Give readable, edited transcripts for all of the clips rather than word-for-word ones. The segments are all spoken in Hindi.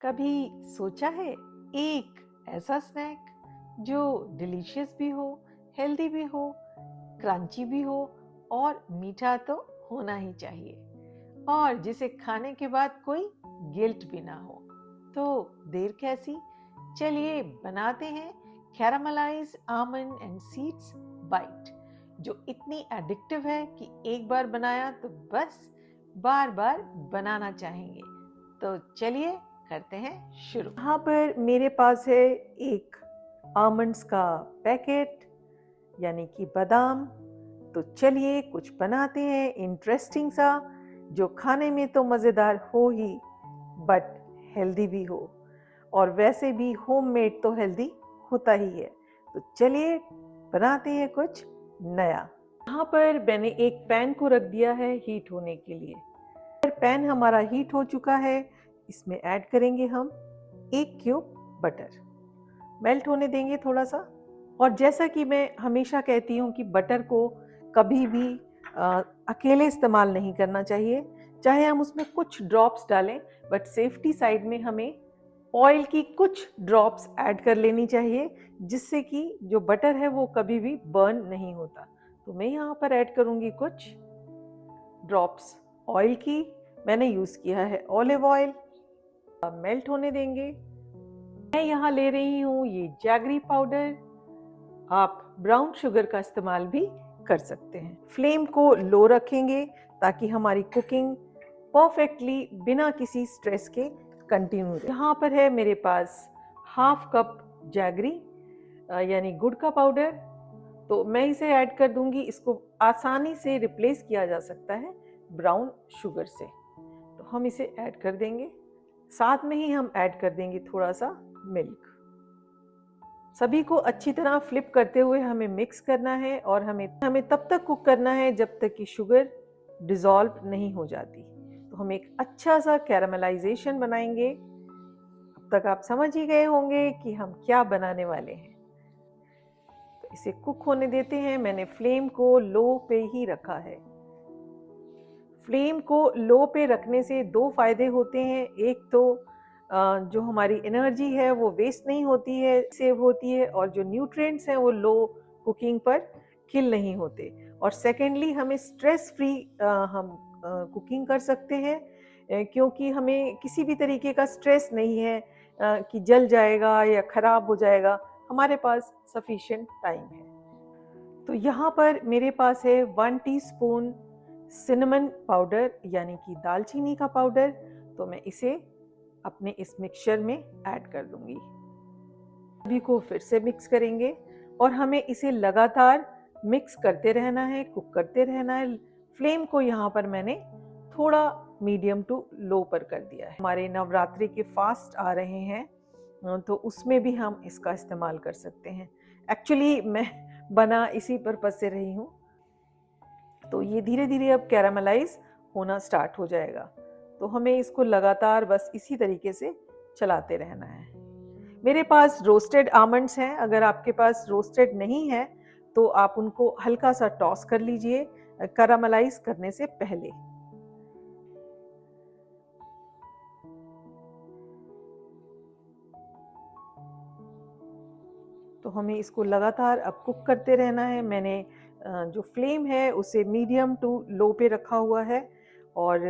कभी सोचा है एक ऐसा स्नैक जो डिलीशियस भी हो, हेल्दी भी हो, क्रंची भी हो और मीठा तो होना ही चाहिए और जिसे खाने के बाद कोई गिल्ट भी ना हो। तो देर कैसी, चलिए बनाते हैं caramelised almond and seeds bite, जो इतनी एडिक्टिव है कि एक बार बनाया तो बस बार बार बनाना चाहेंगे। तो चलिए करते हैं शुरू। यहाँ पर मेरे पास है एक आमंड्स का पैकेट, यानी कि बादाम। तो चलिए कुछ बनाते हैं इंटरेस्टिंग सा, जो खाने में तो मज़ेदार हो ही बट हेल्दी भी हो, और वैसे भी होममेड तो हेल्दी होता ही है। तो चलिए बनाते हैं कुछ नया। यहाँ पर मैंने एक पैन को रख दिया है हीट होने के लिए। पैन हमारा हीट हो चुका है, इसमें ऐड करेंगे हम 1 क्यूब बटर। मेल्ट होने देंगे थोड़ा सा। और जैसा कि मैं हमेशा कहती हूँ कि बटर को कभी भी अकेले इस्तेमाल नहीं करना चाहिए, चाहे हम उसमें कुछ ड्रॉप्स डालें, बट सेफ्टी साइड में हमें ऑयल की कुछ ड्रॉप्स ऐड कर लेनी चाहिए, जिससे कि जो बटर है वो कभी भी बर्न नहीं होता। तो मैं यहाँ पर ऐड करूँगी कुछ ड्रॉप्स ऑयल की। मैंने यूज़ किया है ऑलिव ऑयल। मेल्ट होने देंगे। मैं यहाँ ले रही हूँ ये जैगरी पाउडर। आप ब्राउन शुगर का इस्तेमाल भी कर सकते हैं। फ्लेम को लो रखेंगे ताकि हमारी कुकिंग परफेक्टली बिना किसी स्ट्रेस के कंटिन्यू रहे। यहाँ पर है मेरे पास हाफ कप जैगरी यानी गुड़ का पाउडर। तो मैं इसे ऐड कर दूंगी। इसको आसानी से रिप्लेस किया जा सकता है ब्राउन शुगर से। तो हम इसे ऐड कर देंगे। साथ में ही हम ऐड कर देंगे थोड़ा सा मिल्क। सभी को अच्छी तरह फ्लिप करते हुए हमें मिक्स करना है, और हमें तब तक कुक करना है जब तक कि शुगर डिसॉल्व नहीं हो जाती। तो हम एक अच्छा सा कैरामलाइजेशन बनाएंगे। अब तक आप समझ ही गए होंगे कि हम क्या बनाने वाले हैं। तो इसे कुक होने देते हैं। मैंने फ्लेम को लो पे ही रखा है। फ्लेम को लो पे रखने से दो फायदे होते हैं। एक तो जो हमारी एनर्जी है वो वेस्ट नहीं होती है, सेव होती है, और जो न्यूट्रिएंट्स हैं वो लो कुकिंग पर किल नहीं होते। और सेकेंडली हमें स्ट्रेस फ्री हम कुकिंग कर सकते हैं, क्योंकि हमें किसी भी तरीके का स्ट्रेस नहीं है कि जल जाएगा या खराब हो जाएगा। हमारे पास सफिशिएंट टाइम है। तो यहाँ पर मेरे पास है 1 टीस्पून सिनेमन पाउडर, यानी कि दालचीनी का पाउडर। तो मैं इसे अपने इस मिक्सचर में ऐड कर दूंगी। सभी को फिर से मिक्स करेंगे, और हमें इसे लगातार मिक्स करते रहना है, कुक करते रहना है। फ्लेम को यहाँ पर मैंने थोड़ा मीडियम टू लो पर कर दिया है। हमारे नवरात्रि के फास्ट आ रहे हैं, तो उसमें भी हम इसका इस्तेमाल कर सकते हैं। एक्चुअली मैं बना इसी पर्पज से रही हूँ। तो ये धीरे धीरे अब कैरामलाइज होना स्टार्ट हो जाएगा। तो हमें इसको लगातार बस इसी तरीके से चलाते रहना है। मेरे पास रोस्टेड आमंड्स हैं। अगर आपके पास रोस्टेड नहीं है तो आप उनको हल्का सा टॉस कर लीजिए कैरामलाइज करने से पहले। तो हमें इसको लगातार अब कुक करते रहना है। मैंने जो फ्लेम है उसे मीडियम टू लो पे रखा हुआ है, और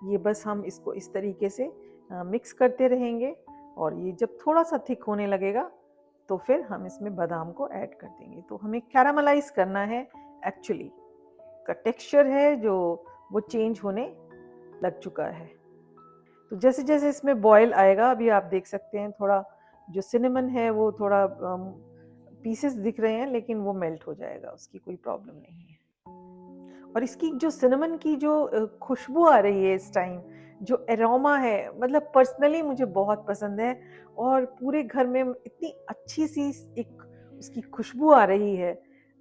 ये बस हम इसको इस तरीके से मिक्स करते रहेंगे। और ये जब थोड़ा सा थिक होने लगेगा तो फिर हम इसमें बादाम को ऐड कर देंगे। तो हमें कैरामलाइज करना है। एक्चुअली का टेक्सचर है जो वो चेंज होने लग चुका है। तो जैसे जैसे इसमें बॉयल आएगा, अभी आप देख सकते हैं थोड़ा जो सिनेमन है वो थोड़ा पीसेस दिख रहे हैं, लेकिन वो मेल्ट हो जाएगा, उसकी कोई प्रॉब्लम नहीं है। और इसकी जो सिनेमन की जो खुशबू आ रही है इस टाइम, जो एरोमा है, मतलब पर्सनली मुझे बहुत पसंद है। और पूरे घर में इतनी अच्छी सी एक उसकी खुशबू आ रही है,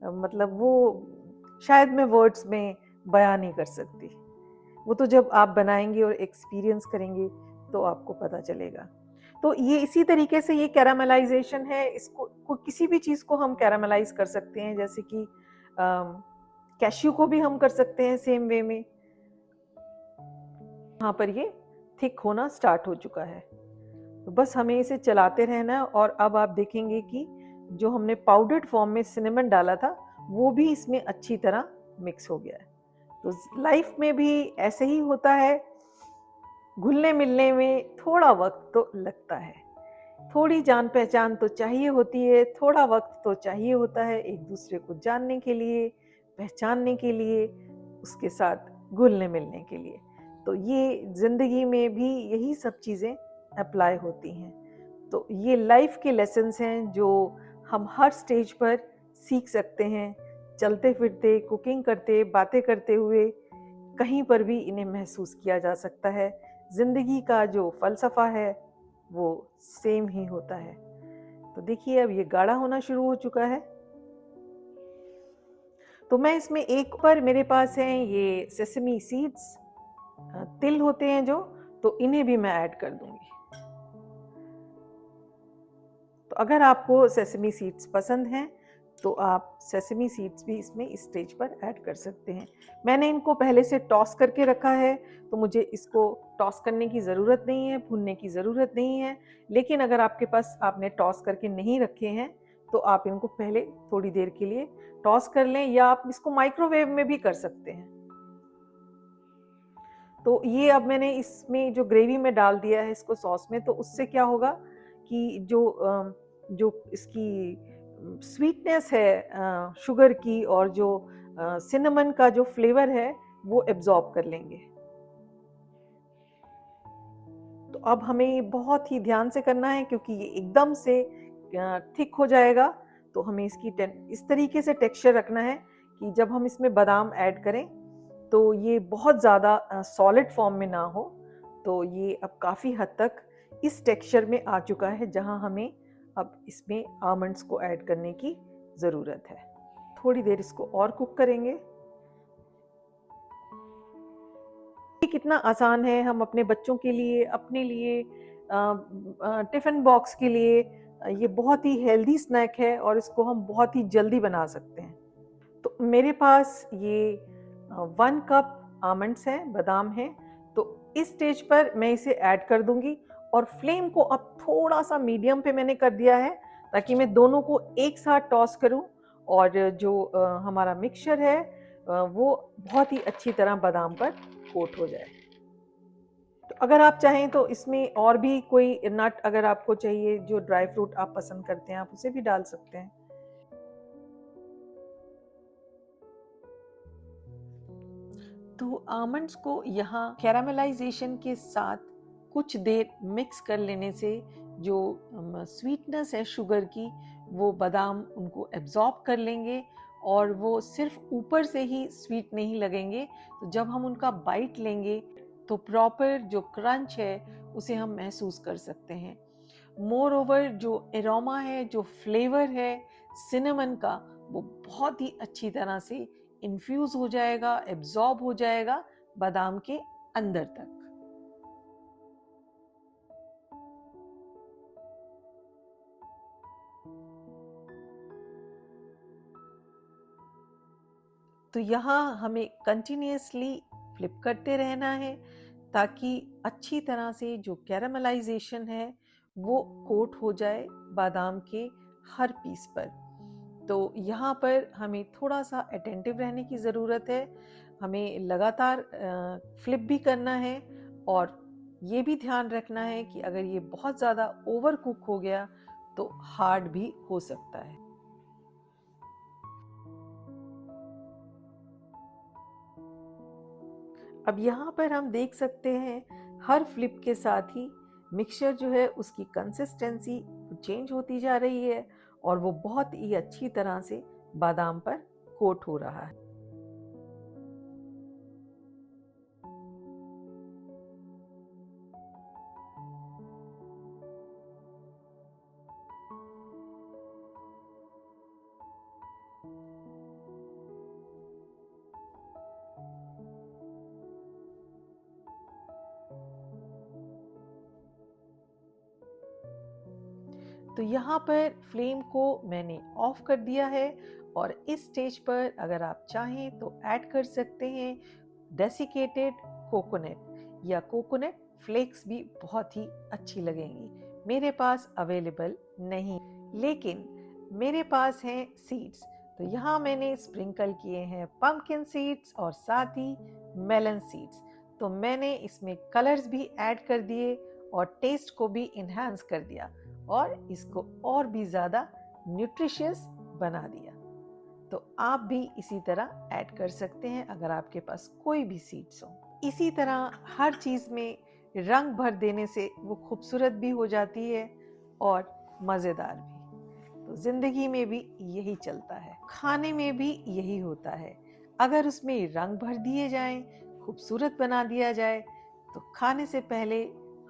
मतलब वो शायद मैं वर्ड्स में बयां नहीं कर सकती। वो तो जब आप बनाएंगे और एक्सपीरियंस करेंगे तो आपको पता चलेगा। तो ये इसी तरीके से ये कैरामलाइजेशन है। इसको किसी भी चीज़ को हम कैरामलाइज कर सकते हैं, जैसे कि कैश्यू को भी हम कर सकते हैं सेम वे में। यहाँ पर ये थिक होना स्टार्ट हो चुका है। तो बस हमें इसे चलाते रहना है और अब आप देखेंगे कि जो हमने पाउडर्ड फॉर्म में सिनेमन डाला था वो भी इसमें अच्छी तरह मिक्स हो गया है। तो लाइफ में भी ऐसे ही होता है, घुलने मिलने में थोड़ा वक्त तो लगता है, थोड़ी जान पहचान तो चाहिए होती है, थोड़ा वक्त तो चाहिए होता है एक दूसरे को जानने के लिए, पहचानने के लिए, उसके साथ घुलने मिलने के लिए। तो ये जिंदगी में भी यही सब चीज़ें अप्लाई होती हैं। तो ये लाइफ के लेसन्स हैं जो हम हर स्टेज पर सीख सकते हैं, चलते फिरते, कुकिंग करते, बातें करते हुए, कहीं पर भी इन्हें महसूस किया जा सकता है। जिंदगी का जो फलसफा है वो सेम ही होता है। तो देखिए अब ये गाढ़ा होना शुरू हो चुका है। तो मैं इसमें एक पर मेरे पास हैं ये सेसमी सीड्स, तिल होते हैं जो, तो इन्हें भी मैं ऐड कर दूंगी। तो अगर आपको सेसमी सीड्स पसंद हैं तो आप सेसमी सीड्स भी इसमें इस स्टेज पर ऐड कर सकते हैं। मैंने इनको पहले से टॉस करके रखा है तो मुझे इसको टॉस करने की ज़रूरत नहीं है, भूनने की ज़रूरत नहीं है। लेकिन अगर आपके पास आपने टॉस करके नहीं रखे हैं तो आप इनको पहले थोड़ी देर के लिए टॉस कर लें, या आप इसको माइक्रोवेव में भी कर सकते हैं। तो ये अब मैंने इसमें जो ग्रेवी में डाल दिया है इसको सॉस में, तो उससे क्या होगा कि जो इसकी स्वीटनेस है शुगर की, और जो सिनेमन का जो फ्लेवर है वो एब्जॉर्ब कर लेंगे। तो अब हमें बहुत ही ध्यान से करना है क्योंकि ये एकदम से थिक हो जाएगा। तो हमें इसकी इस तरीके से टेक्सचर रखना है कि जब हम इसमें बादाम ऐड करें तो ये बहुत ज़्यादा सॉलिड फॉर्म में ना हो। तो ये अब काफ़ी हद तक इस टेक्सचर में आ चुका है जहां हमें अब इसमें आमंड्स को ऐड करने की ज़रूरत है। थोड़ी देर इसको और कुक करेंगे। ये कितना आसान है, हम अपने बच्चों के लिए, अपने लिए, टिफ़िन बॉक्स के लिए, ये बहुत ही हेल्दी स्नैक है और इसको हम बहुत ही जल्दी बना सकते हैं। तो मेरे पास ये 1 कप आमंड्स हैं, बादाम हैं। तो इस स्टेज पर मैं इसे ऐड कर दूंगी और फ्लेम को अब थोड़ा सा मीडियम पे मैंने कर दिया है ताकि मैं दोनों को एक साथ टॉस करूं और जो हमारा मिक्सचर है वो बहुत ही अच्छी तरह बादाम पर कोट हो जाए। तो अगर आप चाहें तो इसमें और भी कोई नट अगर आपको चाहिए, जो ड्राई फ्रूट आप पसंद करते हैं, आप उसे भी डाल सकते हैं। तो आमंड्स को यहाँ कैरामलाइजेशन के साथ कुछ देर मिक्स कर लेने से जो स्वीटनेस है शुगर की, वो बादाम उनको एब्जॉर्ब कर लेंगे और वो सिर्फ ऊपर से ही स्वीट नहीं लगेंगे। तो जब हम उनका बाइट लेंगे तो प्रॉपर जो क्रंच है उसे हम महसूस कर सकते हैं। मोर ओवर जो एरोमा है, जो फ्लेवर है सिनेमन का, वो बहुत ही अच्छी तरह से इन्फ्यूज हो जाएगा, एब्जॉर्ब हो जाएगा बादाम के अंदर तक। तो यहाँ हमें कंटिन्यूअसली फ्लिप करते रहना है ताकि अच्छी तरह से जो कैरामलाइजेशन है वो कोट हो जाए बादाम के हर पीस पर। तो यहाँ पर हमें थोड़ा सा अटेंटिव रहने की ज़रूरत है, हमें लगातार फ्लिप भी करना है और ये भी ध्यान रखना है कि अगर ये बहुत ज़्यादा ओवर कुक हो गया तो हार्ड भी हो सकता है। अब यहाँ पर हम देख सकते हैं हर फ्लिप के साथ ही मिक्सचर जो है उसकी कंसिस्टेंसी चेंज होती जा रही है और वो बहुत ही अच्छी तरह से बादाम पर कोट हो रहा है। तो यहाँ पर फ्लेम को मैंने ऑफ कर दिया है और इस स्टेज पर अगर आप चाहें तो ऐड कर सकते हैं डेसिकेटेड कोकोनट या कोकोनट फ्लेक्स, भी बहुत ही अच्छी लगेंगी। मेरे पास अवेलेबल नहीं, लेकिन मेरे पास हैं सीड्स। तो यहाँ मैंने स्प्रिंकल किए हैं पंपकिन सीड्स और साथ ही मेलन सीड्स। तो मैंने इसमें कलर्स भी ऐड कर दिए और टेस्ट को भी इन्हांस कर दिया और इसको और भी ज़्यादा न्यूट्रिशियस बना दिया। तो आप भी इसी तरह ऐड कर सकते हैं अगर आपके पास कोई भी सीड्स हो। इसी तरह हर चीज़ में रंग भर देने से वो खूबसूरत भी हो जाती है और मज़ेदार भी। तो ज़िंदगी में भी यही चलता है, खाने में भी यही होता है। अगर उसमें रंग भर दिए जाएं, खूबसूरत बना दिया जाए, तो खाने से पहले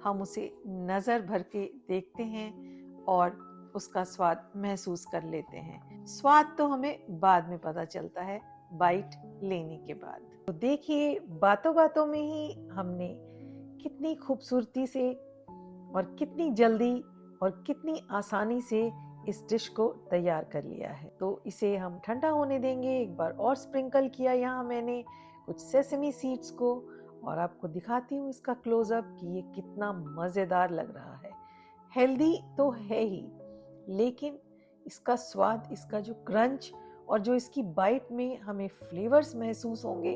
हम उसे नज़र भर के देखते हैं और उसका स्वाद महसूस कर लेते हैं। स्वाद तो हमें बाद में पता चलता है, बाइट लेने के बाद। तो देखिए, बातों बातों में ही हमने कितनी खूबसूरती से और कितनी जल्दी और कितनी आसानी से इस डिश को तैयार कर लिया है। तो इसे हम ठंडा होने देंगे। एक बार और स्प्रिंकल किया यहाँ मैंने कुछ सेसमी सीड्स को, और आपको दिखाती हूँ इसका क्लोजअप कि ये कितना मज़ेदार लग रहा है। हेल्दी तो है ही, लेकिन इसका स्वाद, इसका जो क्रंच और जो इसकी बाइट में हमें फ्लेवर्स महसूस होंगे,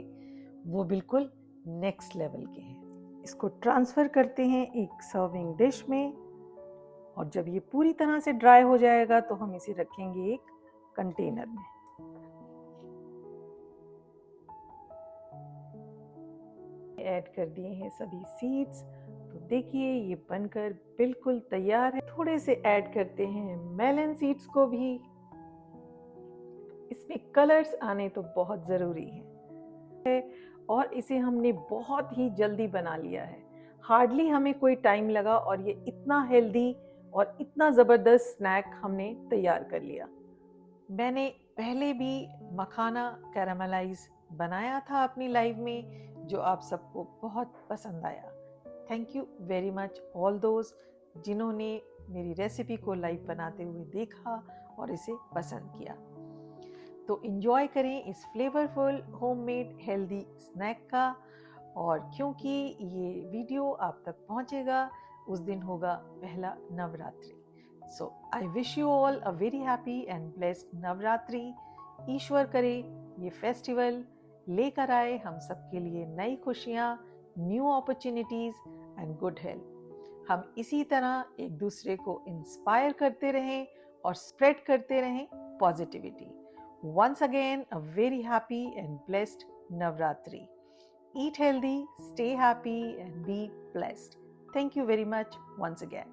वो बिल्कुल नेक्स्ट लेवल के हैं। इसको ट्रांसफ़र करते हैं एक सर्विंग डिश में, और जब ये पूरी तरह से ड्राई हो जाएगा तो हम इसे रखेंगे एक कंटेनर में। ऐड कर दिए हैं सभी सीड्स। तो देखिए, ये बनकर बिल्कुल तैयार है। थोड़े से ऐड करते हैं मेलन सीड्स को भी। इसमें कलर्स आने तो बहुत ज़रूरी है और इसे हमने बहुत ही जल्दी बना लिया है। हार्डली हमें कोई टाइम लगा और ये इतना हेल्दी और इतना ज़बरदस्त स्नैक हमने तैयार कर लिया। मैंने पहले भी मखाना कैरामलाइज बनाया था अपनी लाइव में, जो आप सबको बहुत पसंद आया। Thank you very much all those जिन्होंने मेरी रेसिपी को लाइव बनाते हुए देखा और इसे पसंद किया। तो एंजॉय करें इस फ्लेवरफुल होममेड हेल्दी स्नैक का। और क्योंकि ये वीडियो आप तक पहुंचेगा, उस दिन होगा पहला Navratri. So I wish you all a very happy and blessed Navratri. ईश्वर करे ये फेस्टिवल लेकर आए हम सबके लिए नई खुशियाँ, new opportunities and good health. हम इसी तरह एक दूसरे को इंस्पायर करते रहें और स्प्रेड करते रहें positivity. Once again, a very happy and blessed Navratri. Eat healthy, stay happy, and be blessed. Thank you very much once again.